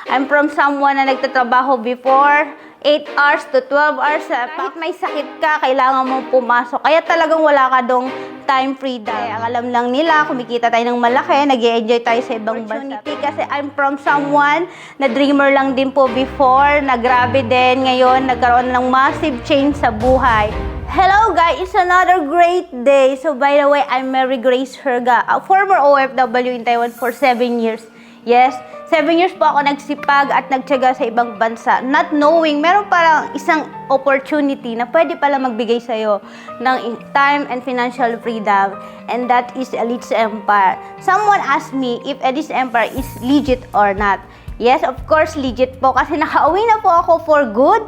I'm from someone na nagtatrabaho before 8 hours to 12 hours. Kahit may sakit ka, kailangan mong pumasok. Kaya talagang wala ka dong time freedom. Ang alam lang nila, kumikita tayo ng malaki, nag-i-enjoy tayo sa ibang bansa. Kasi I'm from someone na dreamer lang din po before, na grabe din. Ngayon, nagkaroon ng massive change sa buhay. Hello guys, it's another great day. So by the way, I'm Mary Grace Herga, a former OFW in Taiwan for 7 years. Yes, 7 years po ako nagsipag at nagtiyaga sa ibang bansa. Not knowing, meron parang isang opportunity na pwede pala magbigay sa'yo ng time and financial freedom. And that is Elite's Empire. Someone asked me if Elite's Empire is legit or not. Yes, of course, legit po kasi nakauwi na po ako for good.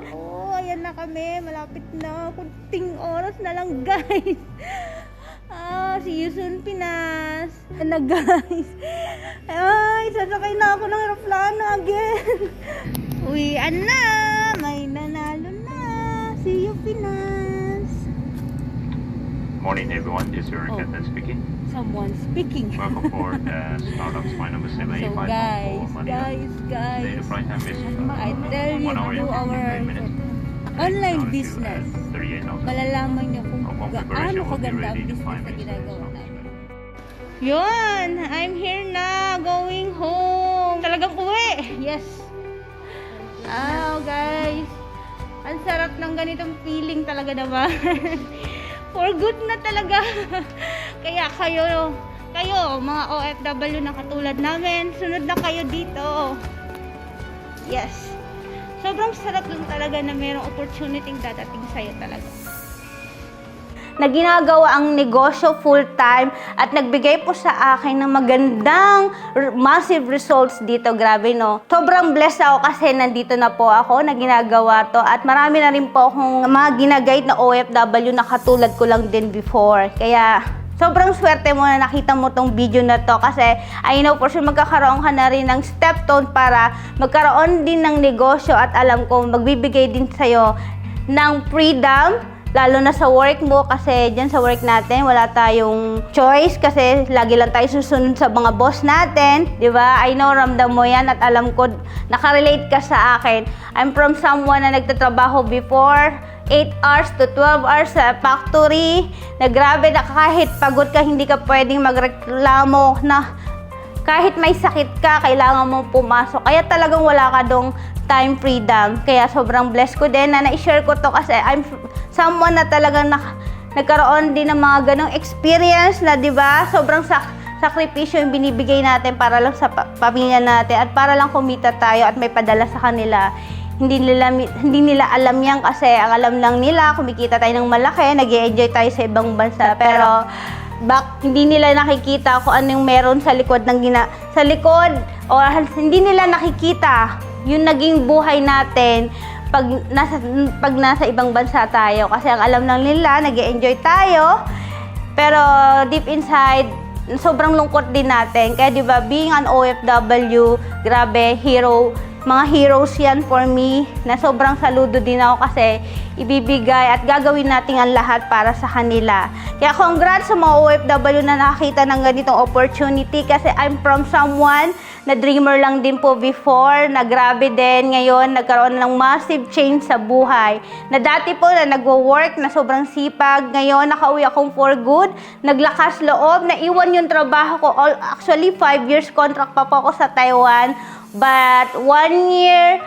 Ayan na kami, malapit na, kunting oras na lang guys. See you soon Pinas. Ayan na guys. Ay, sasakay na ako ng aeroplano again. Uwian na, may nanalo na. See you Pinas. Morning everyone, this is your captain speaking. Someone speaking. Welcome aboard Startups. My number is So 785 guys. Today the flight time is I tell you, 1 hour do and our 53 minutes. online Altitude business. at 38,000. Malalaman niyo kung Upon gaano preparation, we'll be kaganda ang ready to business climb na this ginagawa natin. mountain. Yun! I'm here na! Going home! Talagang uwi! Yes! Guys! Ang sarap ng ganitong feeling talaga naman. For good na talaga. Kaya kayo mga OFW na katulad namin, sunod na kayo dito. Yes! Sobrang sarap lang talaga na mayroong opportunity dadating sa'yo talaga. Na ginagawa ang negosyo full-time at nagbigay po sa akin ng magandang massive results dito. Grabe no. Sobrang blessed ako kasi nandito na po ako na ginagawa to at marami na rin po akong mga ginaguide na OFW na katulad ko lang din before. Kaya sobrang swerte mo na nakita mo tong video na to kasi I know for sure magkakaroon ka na rin ng stepstone para magkaroon din ng negosyo at alam ko magbibigay din sa'yo ng freedom. Lalo na sa work mo kasi dyan sa work natin wala tayong choice kasi lagi lang tayo susunod sa mga boss natin, di ba? I know ramdam mo yan at alam ko nakarelate ka sa akin. I'm from someone na nagtatrabaho before 8 hours to 12 hours sa factory na grabe na kahit pagod ka hindi ka pwedeng magreklamo na kahit may sakit ka kailangan mong pumasok. Kaya talagang wala ka dong time freedom. Kaya sobrang blessed ko din na na-share ko to kasi I'm someone na talagang nagkaroon din ng mga ganong experience na 'di ba? Sobrang sakripisyo yung binibigay natin para lang sa pamilya natin at para lang kumita tayo at may padala sa kanila. Hindi nila alam yan kasi ang alam lang nila kumikita tayo ng malaki, nag-i-enjoy tayo sa ibang bansa. Pero hindi nila nakikita kung anong meron sa likod o hindi nila nakikita yung naging buhay natin pag nasa ibang bansa tayo kasi ang alam lang nila nag-i-enjoy tayo pero deep inside sobrang lungkot din natin kaya di ba being an OFW grabe mga heroes yan for me na sobrang saludo din ako kasi ibibigay at gagawin natin ang lahat para sa kanila. Kaya congrats sa mga OFW na nakakita ng ganitong opportunity kasi I'm from someone na dreamer lang din po before na grabe din ngayon nagkaroon ng massive change sa buhay. Na dati po na nagwo-work na sobrang sipag, ngayon nakauwi akong for good, naglakas loob, naiwan yung trabaho ko. Actually 5 years contract pa po ako sa Taiwan. But 1 year,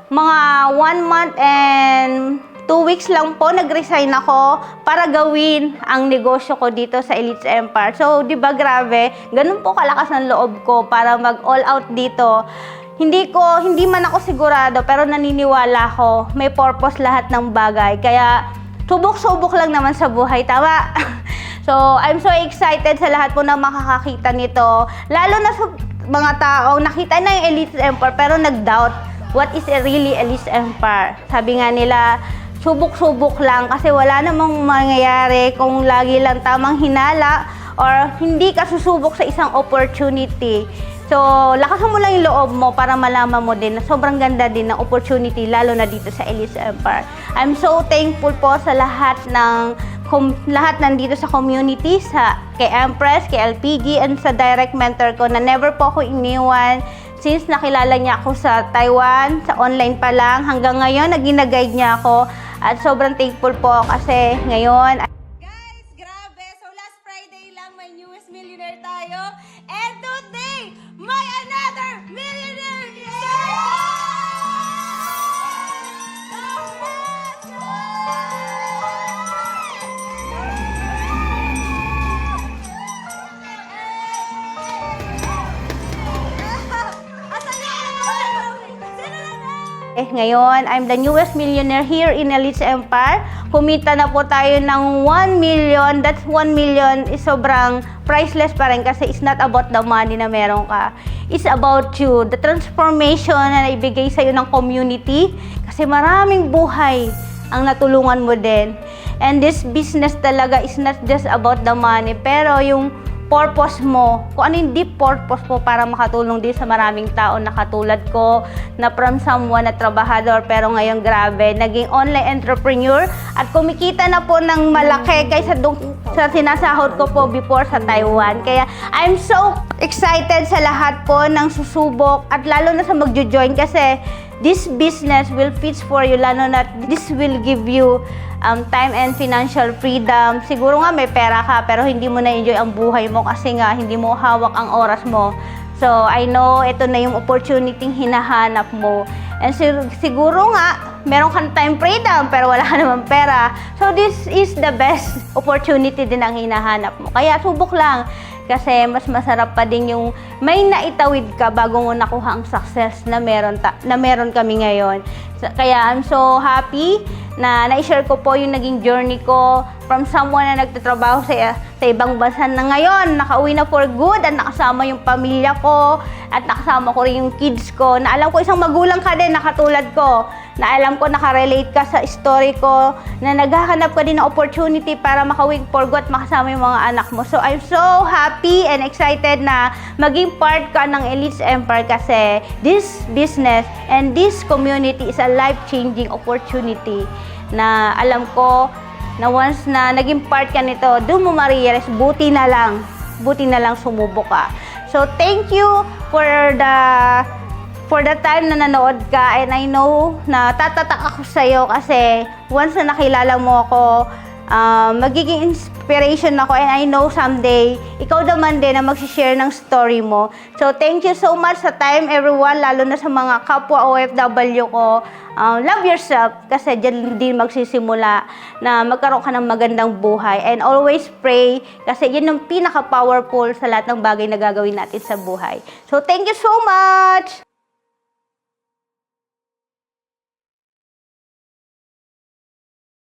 mga 1 month and 2 weeks lang po nag-resign ako para gawin ang negosyo ko dito sa Elite's Empire. So, di ba grabe? Ganun po kalakas ng loob ko para mag-all out dito. Hindi man ako sigurado pero naniniwala ko may purpose lahat ng bagay. Kaya subok-subok lang naman sa buhay, tama? So, I'm so excited sa lahat po na makakakita nito. Lalo na sa mga taong nakita na yung Elite's Empire pero nag-doubt what is really Elite's Empire. Sabi nga nila, subok-subok lang kasi wala namang mangyayari kung lagi lang tamang hinala or hindi ka susubok sa isang opportunity. So, lakasan mo lang yung loob mo para malaman mo din na sobrang ganda din ng opportunity, lalo na dito sa Elite's Empire. I'm so thankful po sa lahat nandito sa community, kay Empress, kay LPG, and sa direct mentor ko na never po ako iniwan since nakilala niya ako sa Taiwan, sa online pa lang, hanggang ngayon, nag-guide niya ako. At sobrang thankful po kasi ngayon. Guys, grabe! So last Friday lang may newest millionaire tayo. And today, may another millionaire Ngayon, I'm the newest millionaire here in Elites Empire. Kumita na po tayo ng 1 million. That's 1 million is sobrang priceless pa rin kasi it's not about the money na meron ka. It's about you. The transformation na naibigay sa'yo ng community. Kasi maraming buhay ang natulungan mo din. And this business talaga is not just about the money, pero yung purpose mo, kung ano yung deep purpose mo para makatulong din sa maraming tao na katulad ko, na from someone na trabahador pero ngayon grabe, naging online entrepreneur at kumikita na po ng malaki kaysa sa sinasahod ko po before sa Taiwan. Kaya I'm so excited sa lahat po ng susubok at lalo na sa magjo-join kasi this business will fit for you, lalo na this will give you time and financial freedom. Siguro nga may pera ka pero hindi mo na-enjoy ang buhay mo kasi nga hindi mo hawak ang oras mo. So, I know ito na yung opportunity hinahanap mo. And siguro nga, meron kang time freedom pero wala ka naman pera. So, this is the best opportunity din ang hinahanap mo. Kaya subok lang kasi mas masarap pa din yung may naitawid ka bago mo nakuha ang success na meron kami ngayon. Kaya I'm so happy na na-share ko po yung naging journey ko from someone na nagtatrabaho sa ibang bansa na ngayon, nakauwi na for good at nakasama yung pamilya ko at nakasama ko rin yung kids ko na alam ko isang magulang ka din na katulad ko, na alam ko nakarelate ka sa story ko, na naghahanap ka din ng opportunity para makauwi for good at makasama yung mga anak mo. So I'm so happy and excited na maging part ka ng Elites Empire kasi this business and this community is a life-changing opportunity na alam ko na once na naging part ka nito, doon mo ma-realize, buti na lang sumubok ka. So, thank you for the time na nanood ka, and I know na tatatak ako sa'yo kasi once na nakilala mo ako, magiging inspiration ako, and I know someday, ikaw naman din na mag-share ng story mo. So, thank you so much sa time, everyone, lalo na sa mga kapwa OFW ko. Love yourself kasi dyan din magsisimula na magkaroon ka ng magandang buhay. And always pray kasi yun yung pinaka-powerful sa lahat ng bagay na gagawin natin sa buhay. So, thank you so much!